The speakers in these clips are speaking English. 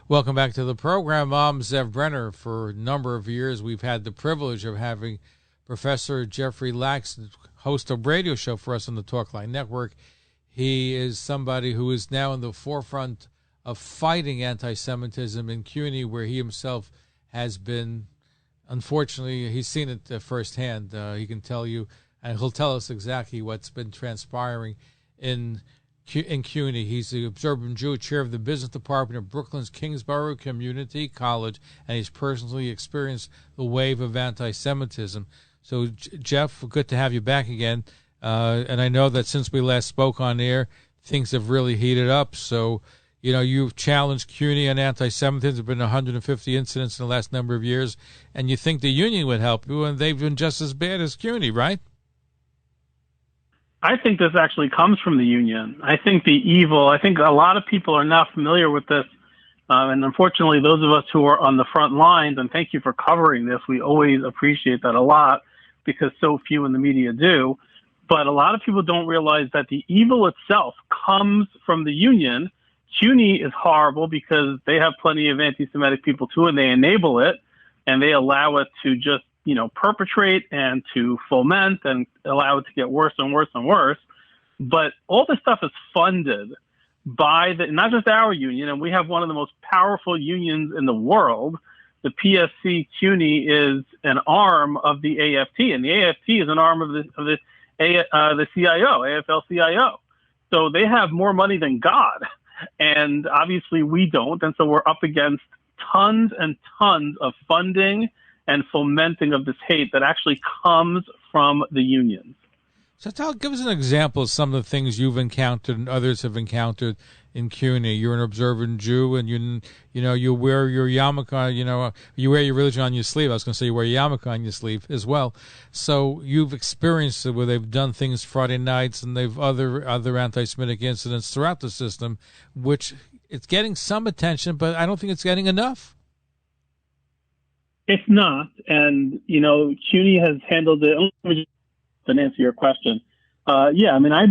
Welcome back to the program. I'm Zev Brenner. For a number of years, we've had the privilege of having Professor Jeffrey Lachs host a radio show for us on the Talkline Network. He is somebody who is now in the forefront of fighting anti-Semitism in CUNY, where he himself has been, unfortunately, he's seen it firsthand. He can tell you, and he'll tell us exactly what's been transpiring in CUNY. He's the observant Jew, chair of the business department of Brooklyn's Kingsborough Community College, and he's personally experienced the wave of anti-Semitism. So, Jeff, good to have you back again. And I know that since we last spoke on air, things have really heated up. So, you know, you've challenged CUNY on anti-Semitism. There have been 150 incidents in the last number of years, and you think the union would help you, and they've been just as bad as CUNY, right? I think this actually comes from the union. I think a lot of people are not familiar with this. And unfortunately, those of us who are on the front lines, and thank you for covering this, we always appreciate that a lot because so few in the media do. But a lot of people don't realize that the evil itself comes from the union. CUNY is horrible because they have plenty of anti-Semitic people too, and they enable it, and they allow it to just perpetrate and to foment and allow it to get worse and worse and worse. But all this stuff is funded by not just our union, and we have one of the most powerful unions in the world. The PSC CUNY is an arm of the AFT, and the AFT is an arm of the CIO, AFL-CIO. So they have more money than God, and obviously we don't, and so we're up against tons and tons of funding and fomenting of this hate that actually comes from the unions. So give us an example of some of the things you've encountered and others have encountered in CUNY. You're an observant Jew, and you wear your yarmulke. You wear your religion on your sleeve. I was going to say you wear your yarmulke on your sleeve as well. So you've experienced it where they've done things Friday nights, and they've other anti-Semitic incidents throughout the system, which it's getting some attention, but I don't think it's getting enough. It's not, and CUNY has handled it. Let me just answer your question. I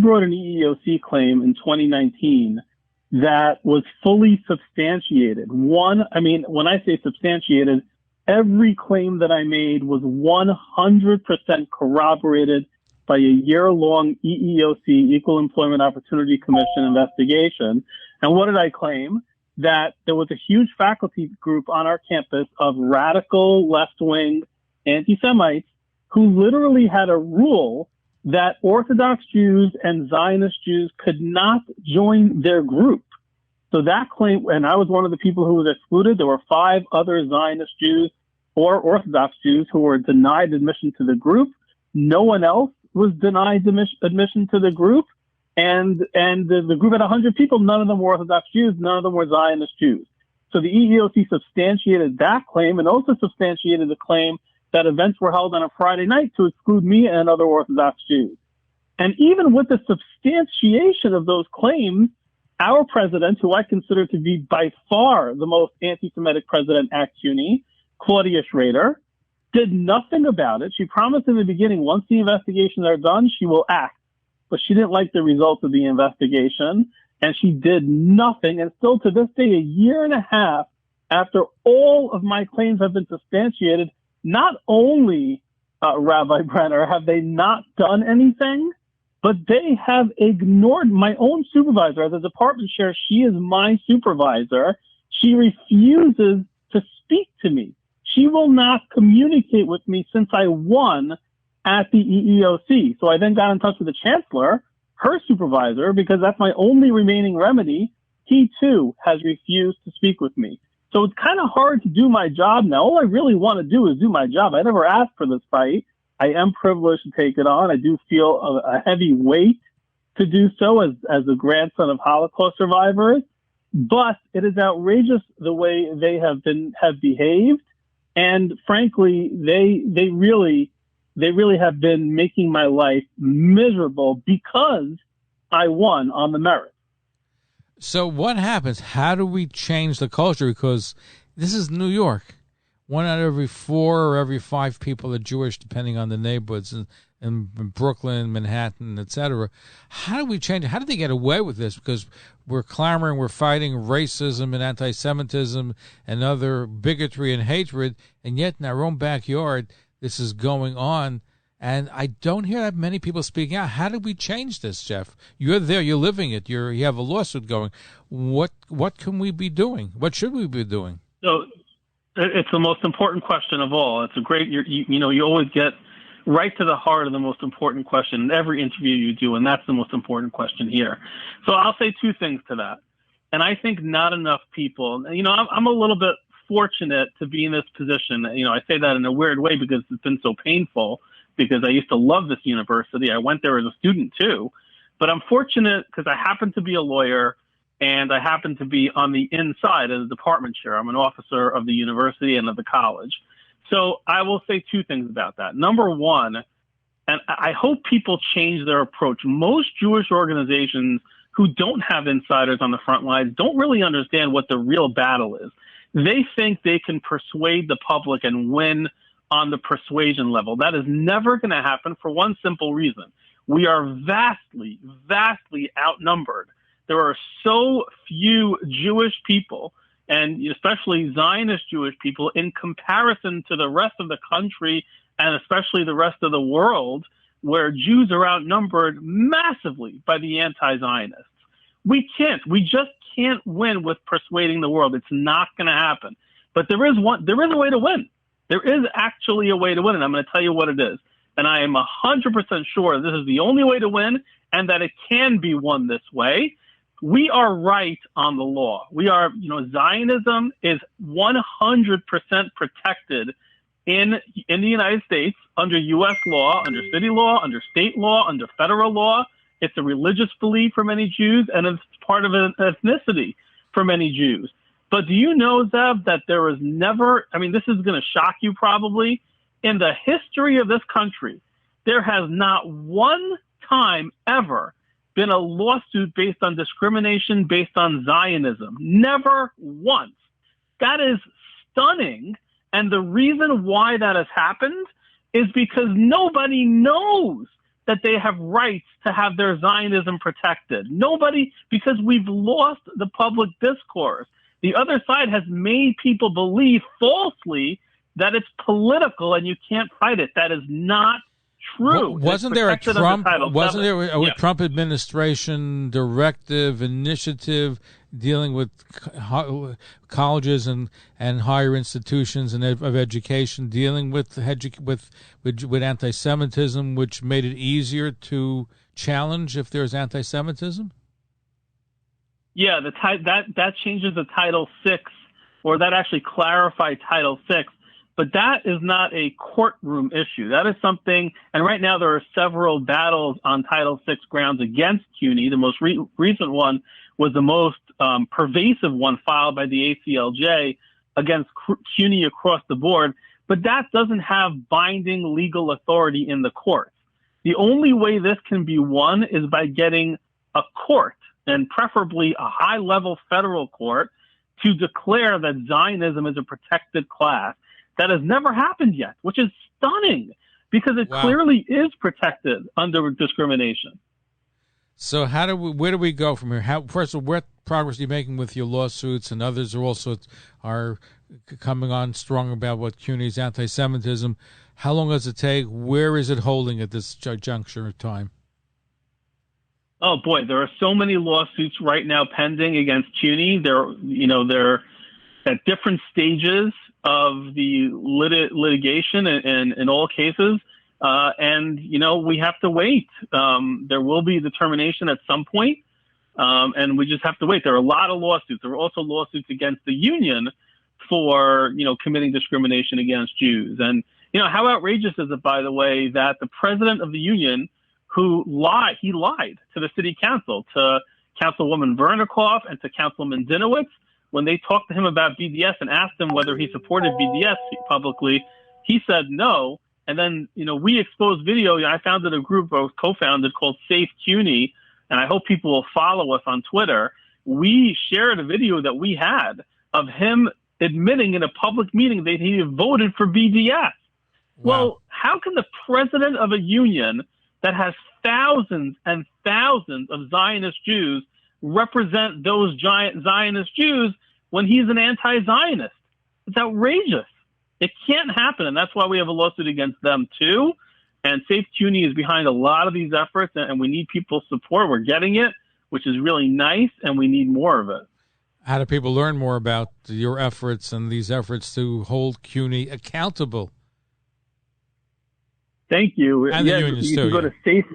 brought an EEOC claim in 2019 that was fully substantiated. When I say substantiated, every claim that I made was 100% corroborated by a year-long EEOC, Equal Employment Opportunity Commission investigation. And what did I claim? That there was a huge faculty group on our campus of radical left-wing anti-Semites who literally had a rule that Orthodox Jews and Zionist Jews could not join their group. So that claim, and I was one of the people who was excluded. There were 5 other Zionist Jews or Orthodox Jews who were denied admission to the group. No one else was denied admission to the group. And the group had 100 people. None of them were Orthodox Jews. None of them were Zionist Jews. So the EEOC substantiated that claim and also substantiated the claim that events were held on a Friday night to exclude me and other Orthodox Jews. And even with the substantiation of those claims, our president, who I consider to be by far the most anti-Semitic president at CUNY, Claudia Schrader, did nothing about it. She promised in the beginning, once the investigations are done, she will act. But she didn't like the results of the investigation, and she did nothing. And still to this day, a year and a half after all of my claims have been substantiated, not only, Rabbi Brenner, have they not done anything, but they have ignored my own supervisor. As a department chair, she is my supervisor. She refuses to speak to me. She will not communicate with me since I won at the EEOC. So I then got in touch with the chancellor, her supervisor, because that's my only remaining remedy. He too has refused to speak with me. So it's kind of hard to do my job now. All I really want to do is do my job. I never asked for this fight. I am privileged to take it on. I do feel a heavy weight to do so as a grandson of Holocaust survivors, but it is outrageous the way they have behaved. And frankly, they really have been making my life miserable because I won on the merits. So what happens? How do we change the culture? Because this is New York. 1 out of every 4 or every 5 people are Jewish, depending on the neighborhoods. And in Brooklyn, Manhattan, etc. How do we change it? How do they get away with this? Because we're clamoring, we're fighting racism and anti-Semitism and other bigotry and hatred, and yet in our own backyard, this is going on. And I don't hear that many people speaking out. How do we change this, Jeff? You're there, you're living it. You have a lawsuit going. What can we be doing? What should we be doing? So it's the most important question of all. It's a great, you always get right to the heart of the most important question in every interview you do, and that's the most important question here. So I'll say two things to that. And I think not enough people, I'm a little bit fortunate to be in this position. I say that in a weird way because it's been so painful, because I used to love this university. I went there as a student too, but I'm fortunate because I happen to be a lawyer and I happen to be on the inside as a department chair. I'm an officer of the university and of the college. So I will say two things about that. Number one, and I hope people change their approach. Most Jewish organizations who don't have insiders on the front lines don't really understand what the real battle is. They think they can persuade the public and win on the persuasion level. That is never going to happen for one simple reason. We are vastly, vastly outnumbered. There are so few Jewish people, and especially Zionist Jewish people, in comparison to the rest of the country and especially the rest of the world, where Jews are outnumbered massively by the anti-Zionists. We just can't win with persuading the world. It's not going to happen. But there is a way to win. There is actually a way to win, and I'm going to tell you what it is. And I am 100% sure this is the only way to win and that it can be won this way. We are right on the law. We are, Zionism is 100% protected in the United States under U.S. law, under city law, under state law, under federal law. It's a religious belief for many Jews, and it's part of an ethnicity for many Jews. But do you know, Zev, that there is never, this is going to shock you probably, in the history of this country, there has not one time ever been a lawsuit based on discrimination based on Zionism. Never once. That is stunning. And the reason why that has happened is because nobody knows that they have rights to have their Zionism protected. Nobody, because we've lost the public discourse. The other side has made people believe falsely that it's political and you can't fight it. That is not true. Wasn't there a Trump administration directive initiative dealing with colleges and higher institutions and of education dealing with anti-Semitism, which made it easier to challenge if there's anti-Semitism? Yeah, that changes the Title VI, or that actually clarified Title VI. But that is not a courtroom issue. That is something, and right now there are several battles on Title VI grounds against CUNY. The most recent one was the most pervasive one filed by the ACLJ against CUNY across the board. But that doesn't have binding legal authority in the courts. The only way this can be won is by getting a court, and preferably a high-level federal court, to declare that Zionism is a protected class. That has never happened yet, which is stunning because it clearly is protected under discrimination. So where do we go from here? First of all, what progress are you making with your lawsuits, and others are coming on strong about what CUNY's anti-Semitism? How long does it take? Where is it holding at this juncture of time? Oh boy, there are so many lawsuits right now pending against CUNY. They're at different stages of the litigation in all cases. And we have to wait. There will be determination at some point, and we just have to wait. There are a lot of lawsuits. There are also lawsuits against the union for, committing discrimination against Jews. And, how outrageous is it, by the way, that the president of the union he lied to the city council, to Councilwoman Vernikoff and to Councilman Dinowitz, when they talked to him about BDS and asked him whether he supported BDS publicly. He said no. And then, we exposed video. I founded a group I was co-founded called Safe CUNY, and I hope people will follow us on Twitter. We shared a video that we had of him admitting in a public meeting that he voted for BDS. Wow. Well, how can the president of a union that has thousands and thousands of Zionist Jews represent those giant Zionist Jews when he's an anti-Zionist? It's outrageous. It can't happen, and that's why we have a lawsuit against them too. And Safe CUNY is behind a lot of these efforts, and we need people's support. We're getting it, which is really nice, and we need more of it. How do people learn more about your efforts and these efforts to hold CUNY accountable? Thank you. And the unions you too. Can go to Safe.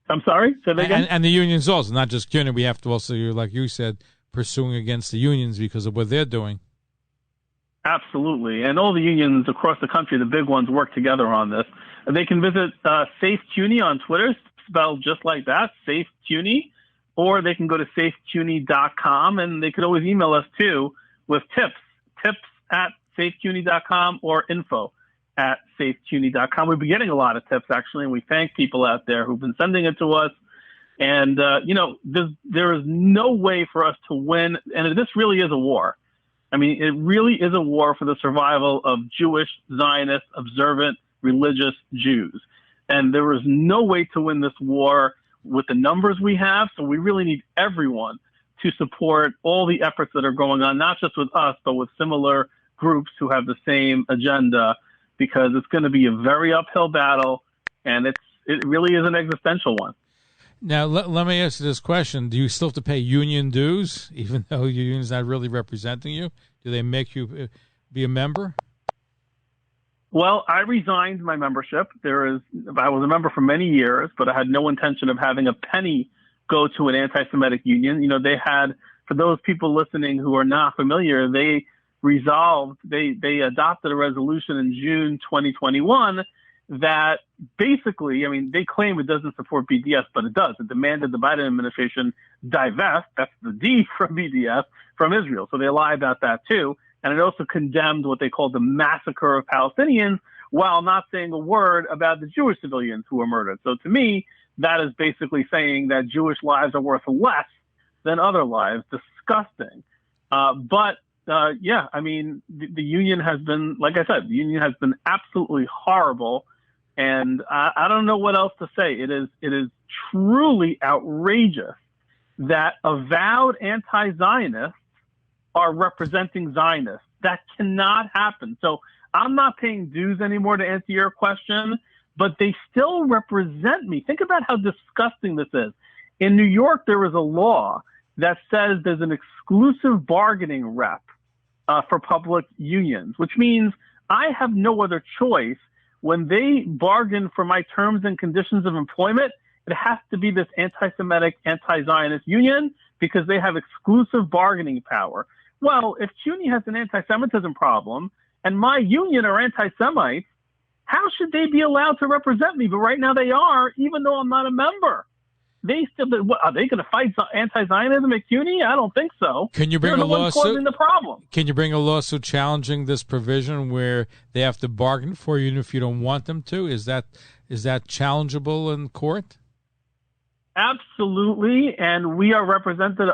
I'm sorry? Say that again? And the unions also, not just CUNY. We have to also, like you said, pursuing against the unions because of what they're doing. Absolutely. And all the unions across the country, the big ones, work together on this. They can visit Safe CUNY on Twitter, spelled just like that, Safe CUNY, or they can go to safecuny.com, and they could always email us too with tips at safecuny.com or info@safecuny.com. We've been getting a lot of tips, actually, and we thank people out there who've been sending it to us. And, there is no way for us to win, and this really is a war. I mean, it really is a war for the survival of Jewish, Zionist, observant, religious Jews. And there is no way to win this war with the numbers we have. So we really need everyone to support all the efforts that are going on, not just with us, but with similar groups who have the same agenda, because it's going to be a very uphill battle, and it really is an existential one. Now, let me ask you this question. Do you still have to pay union dues, even though your union's not really representing you? Do they make you be a member? Well, I resigned my membership. I was a member for many years, but I had no intention of having a penny go to an anti-Semitic union. They had, for those people listening who are not familiar, they adopted a resolution in June 2021 that basically, they claim it doesn't support BDS, but it does. It demanded the Biden administration divest, that's the D from BDS, from Israel. So they lie about that too. And it also condemned what they called the massacre of Palestinians while not saying a word about the Jewish civilians who were murdered. So to me, that is basically saying that Jewish lives are worth less than other lives. Disgusting. The union has been, like I said, the union has been absolutely horrible. And I don't know what else to say. It is truly outrageous that avowed anti-Zionists are representing Zionists. That cannot happen. So I'm not paying dues anymore to answer your question, but they still represent me. Think about how disgusting this is. In New York, there is a law that says there's an exclusive bargaining rep for public unions, which means I have no other choice. When they bargain for my terms and conditions of employment, it has to be this anti-Semitic, anti-Zionist union because they have exclusive bargaining power. Well, if CUNY has an anti-Semitism problem and my union are anti-Semites, how should they be allowed to represent me? But right now they are, even though I'm not a member. Are they going to fight anti-Zionism at CUNY? I don't think so. Can you bring a lawsuit? Causing the problem. Can you bring a lawsuit challenging this provision where they have to bargain for you even if you don't want them to? Is that challengeable in court? Absolutely, and we are represented.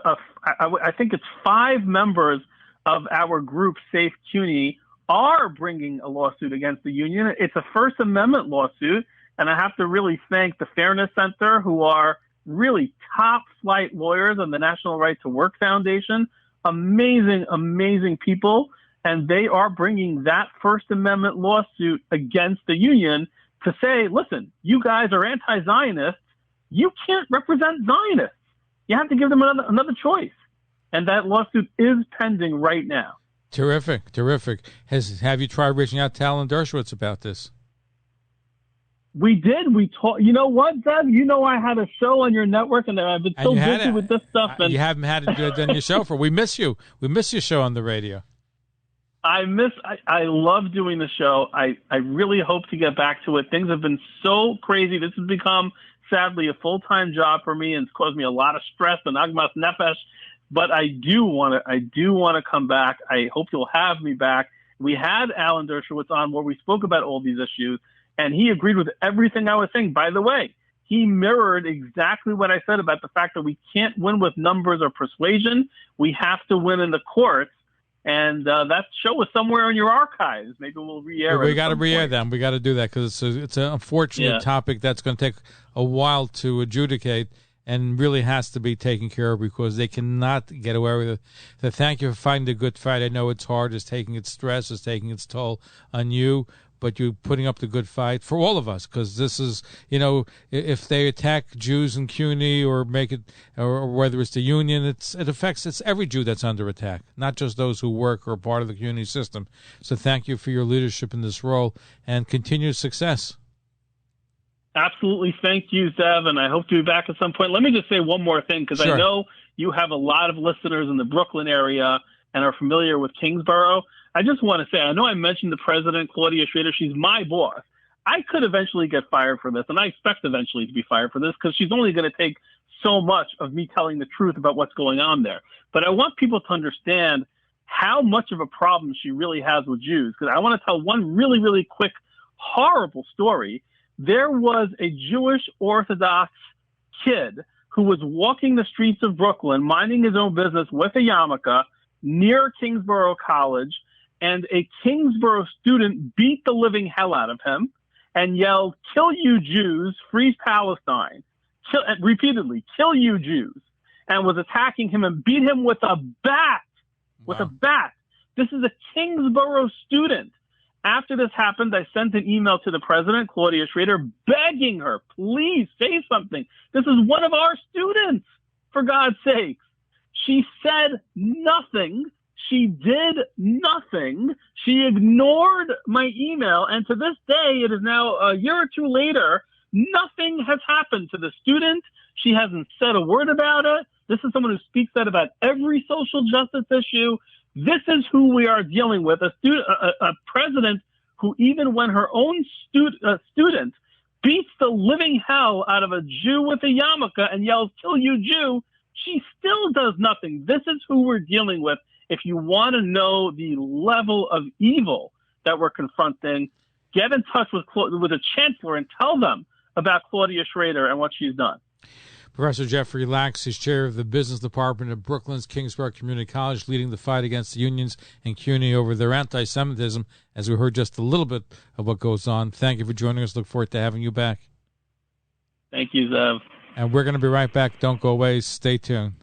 I think it's 5 members of our group, Safe CUNY, are bringing a lawsuit against the union. It's a First Amendment lawsuit, and I have to really thank the Fairness Center, who are really top-flight lawyers, and the National Right to Work Foundation. Amazing, amazing people, and they are bringing that First Amendment lawsuit against the union to say, listen, you guys are anti-Zionists. You can't represent Zionists. You have to give them another choice. And that lawsuit is pending right now. Terrific, terrific. Have you tried reaching out to Alan Dershowitz about this? We did. We talked. You know what, Zev? You know I had a show on your network, and I've been so busy with this stuff. And you haven't had it done your show for. We miss you. We miss your show on the radio. I love doing the show. I really hope to get back to it. Things have been so crazy. This has become, sadly, a full-time job for me, and it's caused me a lot of stress and agmas nefesh. But I do want to come back. I hope you'll have me back. We had Alan Dershowitz on where we spoke about all these issues, and he agreed with everything I was saying. By the way, he mirrored exactly what I said about the fact that we can't win with numbers or persuasion. We have to win in the courts. And that show was somewhere in your archives. Maybe we'll re-air it. We got to re-air them. We got to do that because it's an unfortunate topic that's going to take a while to adjudicate and really has to be taken care of because they cannot get away with it. So thank you for fighting the good fight. I know it's hard. It's taking its stress. It's taking its toll on you. But you're putting up the good fight for all of us because this is, if they attack Jews in CUNY or make it, or whether it's the union, it's every Jew that's under attack, not just those who work or are part of the CUNY system. So thank you for your leadership in this role and continued success. Absolutely. Thank you, Zev, and I hope to be back at some point. Let me just say one more thing because I know you have a lot of listeners in the Brooklyn area and are familiar with Kingsborough. I just want to say, I know I mentioned the president, Claudia Schrader. She's my boss. I could eventually get fired for this, and I expect eventually to be fired for this because she's only going to take so much of me telling the truth about what's going on there. But I want people to understand how much of a problem she really has with Jews, because I want to tell one really, really quick, horrible story. There was a Jewish Orthodox kid who was walking the streets of Brooklyn, minding his own business with a yarmulke near Kingsborough College, and a Kingsborough student beat the living hell out of him and yelled, "Kill you Jews, free Palestine," repeatedly, "Kill you Jews," and was attacking him and beat him with a bat. With a bat. This is a Kingsborough student. After this happened, I sent an email to the president, Claudia Schrader, begging her, please say something. This is one of our students, for God's sakes. She said nothing. She did nothing. She ignored my email. And to this day, it is now a year or two later, nothing has happened to the student. She hasn't said a word about it. This is someone who speaks out about every social justice issue. This is who we are dealing with, a president who, even when her own student beats the living hell out of a Jew with a yarmulke and yells, "Kill you Jew," she still does nothing. This is who we're dealing with. If you want to know the level of evil that we're confronting, get in touch with the chancellor and tell them about Claudia Schrader and what she's done. Professor Jeffrey Lax is chair of the business department of Brooklyn's Kingsborough Community College, leading the fight against the unions and CUNY over their anti-Semitism, as we heard just a little bit of what goes on. Thank you for joining us. Look forward to having you back. Thank you, Zev. And we're going to be right back. Don't go away. Stay tuned.